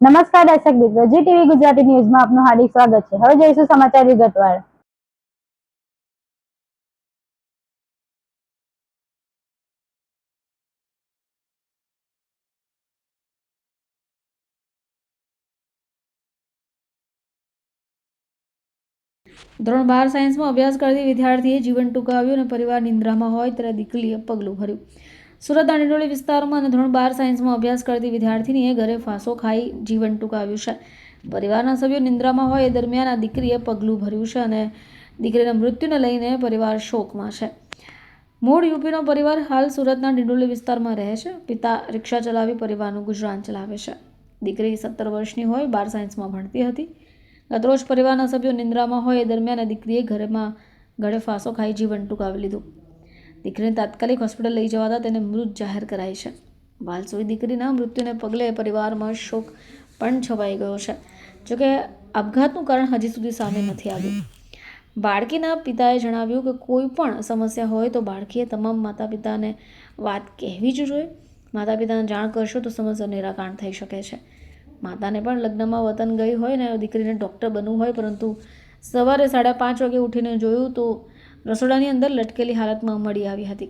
નમસ્કાર દર્શક મિત્રો, જી ટીવી ગુજરાતી ન્યૂઝમાં આપનું હાર્દિક સ્વાગત છે। હવે જોઈશું સમાચાર વિગતવાર। ધોરણ 12 સાયન્સમાં અભ્યાસ કરતી વિદ્યાર્થીએ જીવન ટૂંકાવ્યું અને પરિવાર નિંદ્રામાં હોય ત્યારે દીકરીએ પગલું ભર્યું। સુરતના ડિંડોલી વિસ્તારમાં અને ધોરણ 12 સાયન્સમાં અભ્યાસ કરતી વિદ્યાર્થીનીએ ઘરે ફાંસો ખાઈ જીવન ટૂંકાવ્યું છે। પરિવારના સભ્યો નિંદ્રામાં હોય એ દરમિયાન આ દીકરીએ પગલું ભર્યું છે અને દીકરીના મૃત્યુને લઈને પરિવાર શોકમાં છે। મૂળ યુપીનો પરિવાર હાલ સુરતના ડિંડોલી વિસ્તારમાં રહે છે। પિતા રિક્ષા ચલાવી પરિવારનું ગુજરાન ચલાવે છે। દીકરી 17 વર્ષની હોય 12 સાયન્સમાં ભણતી હતી। ગતરોજ પરિવારના સભ્યો નિંદ્રામાં હોય એ દરમિયાન દીકરીએ ગળે ફાંસો ખાઈ જીવન ટૂંકાવી લીધું। દીકરીને તાત્કાલિક હોસ્પિટલ લઈ જવાતા તેને મૃત જાહેર કરાઈ છે। બાલસોઈ દીકરીના મૃત્યુને પગલે પરિવારમાં શોક પણ છવાઈ ગયો છે। જોકે આપઘાતનું કારણ હજી સુધી સામે નથી આવ્યું। બાળકીના પિતાએ જણાવ્યું કે કોઈ પણ સમસ્યા હોય તો બાળકીએ તમામ માતા પિતાને વાત કહેવી જ જોઈએ। માતા પિતાને જાણ કરશો તો સમસ્યાનું નિરાકરણ થઈ શકે છે। માતાને પણ લગ્નમાં વતન ગઈ હોય ને દીકરીને ડૉક્ટર બનવું હોય, પરંતુ સવારે 5:30 વાગે ઉઠીને જોયું તો રસોડાની અંદર લટકેલી હાલતમાં મળી આવી હતી।